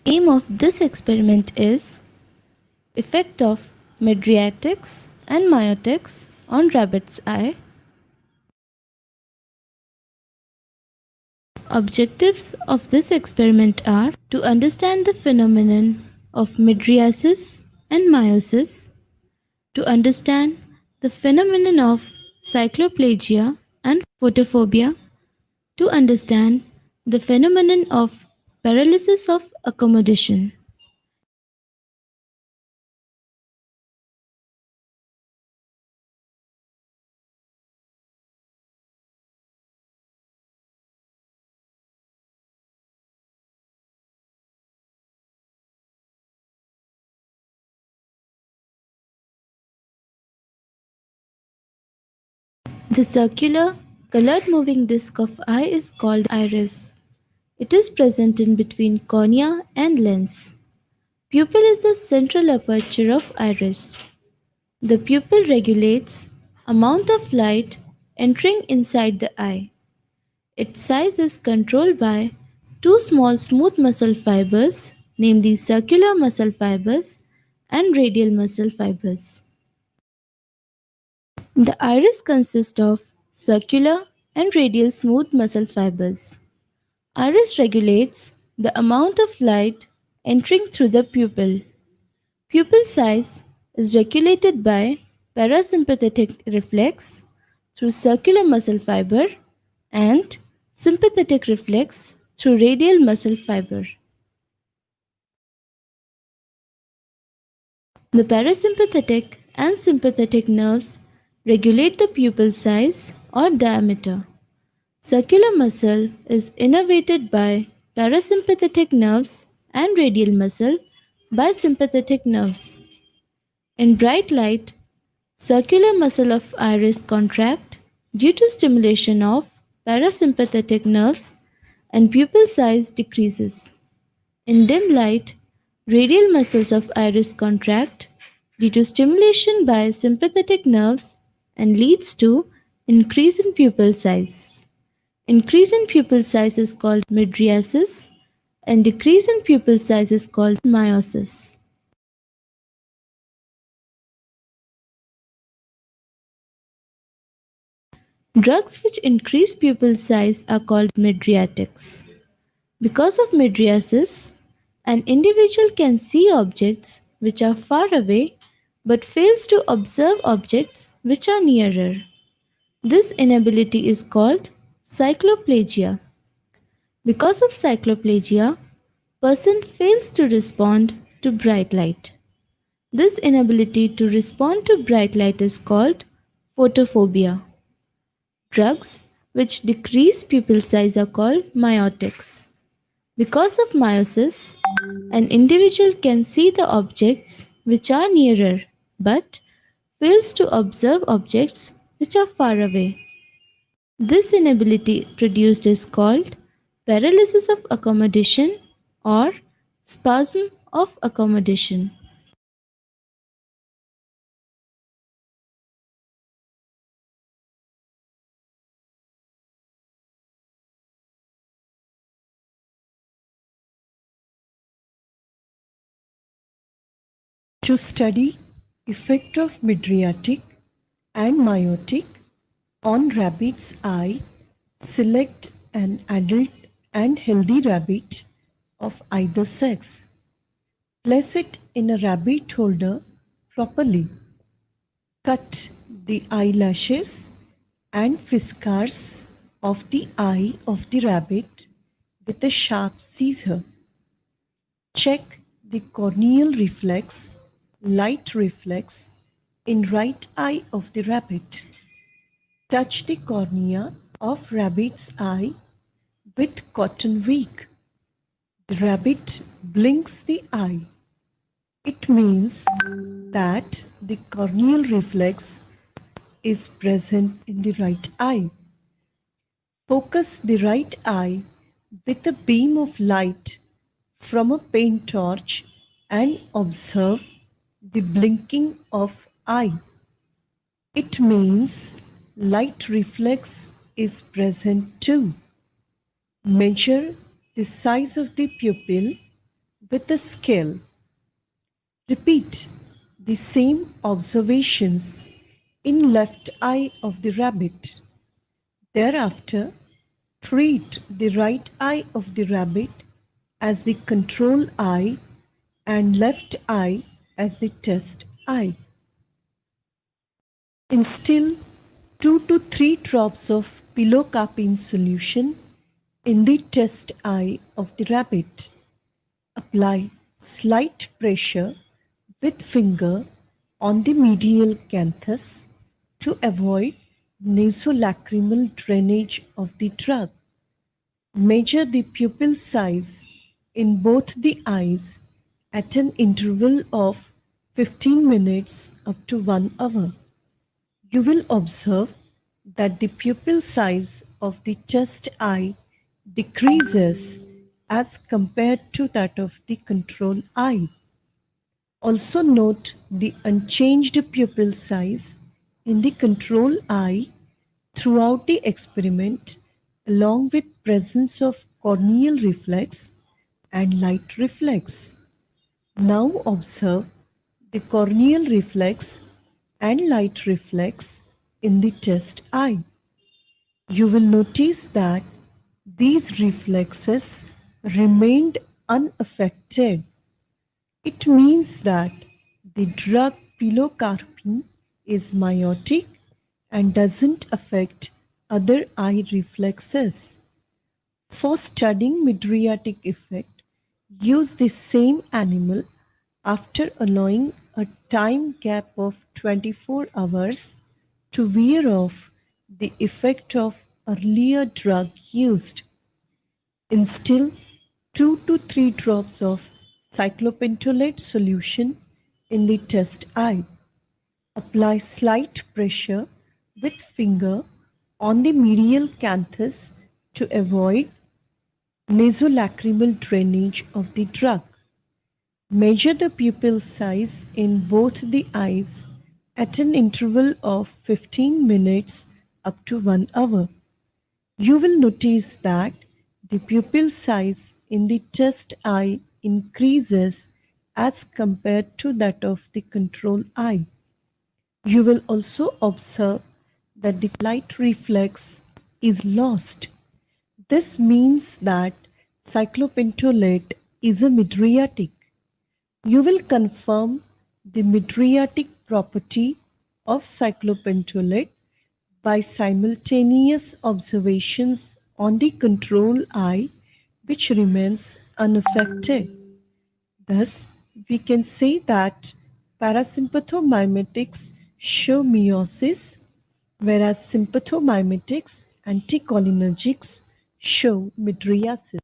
Aim of this experiment is effect of mydriatics and myotics on rabbit's eye. Objectives of this experiment are to understand the phenomenon of mydriasis and meiosis, to understand the phenomenon of cycloplegia and photophobia, to understand the phenomenon of paralysis of accommodation. The circular, colored moving disc of eye is called iris. It is present in between cornea and lens. Pupil is the central aperture of iris. The pupil regulates amount of light entering inside the eye. Its size is controlled by two small smooth muscle fibers, namely circular muscle fibers and radial muscle fibers. The iris consists of circular and radial smooth muscle fibers. Iris regulates the amount of light entering through the pupil. Pupil size is regulated by parasympathetic reflex through circular muscle fiber and sympathetic reflex through radial muscle fiber. The parasympathetic and sympathetic nerves regulate the pupil size or diameter. Circular muscle is innervated by parasympathetic nerves and radial muscle by sympathetic nerves. In bright light, circular muscle of iris contract due to stimulation of parasympathetic nerves and pupil size decreases. In dim light, radial muscles of iris contract due to stimulation by sympathetic nerves and leads to increase in pupil size. Increase in pupil size is called mydriasis and decrease in pupil size is called meiosis. Drugs which increase pupil size are called mydriatics. Because of mydriasis, an individual can see objects which are far away but fails to observe objects which are nearer. This inability is called cycloplegia. Because of cycloplegia, person fails to respond to bright light. This inability to respond to bright light is called photophobia. Drugs which decrease pupil size are called myotics. Because of meiosis, an individual can see the objects which are nearer but fails to observe objects which are far away. This inability produced is called paralysis of accommodation or spasm of accommodation. To study effect of mydriatic and meiotic on rabbit's eye, select an adult and healthy rabbit of either sex. Place it in a rabbit holder properly. Cut the eyelashes and whiskers of the eye of the rabbit with a sharp scissor. Check the corneal reflex, light reflex in right eye of the rabbit. Touch the cornea of rabbit's eye with cotton wick. The rabbit blinks the eye. It means that the corneal reflex is present in the right eye. Focus the right eye with a beam of light from a paint torch and observe the blinking of eye. It means light reflex is present too. Measure the size of the pupil with the skill. Repeat the same observations in left eye of the rabbit. Thereafter, treat the right eye of the rabbit as the control eye and left eye as the test eye. Instill 2 to 3 drops of pilocarpine solution in the test eye of the rabbit. Apply slight pressure with finger on the medial canthus to avoid nasolacrimal drainage of the drug. Measure the pupil size in both the eyes at an interval of 15 minutes up to 1 hour. You will observe that the pupil size of the test eye decreases as compared to that of the control eye. Also note the unchanged pupil size in the control eye throughout the experiment along with presence of corneal reflex and light reflex. Now observe the corneal reflex and light reflex in the test eye. You will notice that these reflexes remained unaffected. It means that the drug pilocarpine is miotic and doesn't affect other eye reflexes. For studying mydriatic effect, use the same animal after allowing a time gap of 24 hours to wear off the effect of earlier drug used. Instill 2 to 3 drops of cyclopentolate solution in the test eye. Apply slight pressure with finger on the medial canthus to avoid nasolacrimal drainage of the drug. Measure the pupil size in both the eyes at an interval of 15 minutes up to 1 hour. You will notice that the pupil size in the test eye increases as compared to that of the control eye. You will also observe that the light reflex is lost. This means that cyclopentolate is a mydriatic. You will confirm the mydriatic property of cyclopentolate by simultaneous observations on the control eye, which remains unaffected. Thus, we can say that parasympathomimetics show meiosis, whereas sympathomimetics anticholinergics show mydriasis.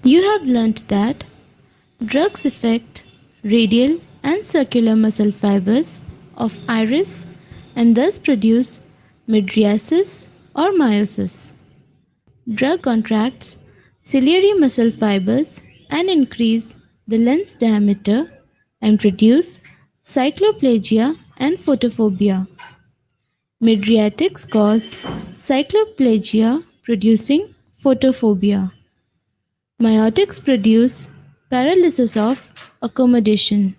You have learnt that drugs affect radial and circular muscle fibers of iris and thus produce mydriasis or miosis. Drug contracts ciliary muscle fibers and increase the lens diameter and produce cycloplegia and photophobia. Mydriatics cause cycloplegia producing photophobia. Myotics produce paralysis of accommodation.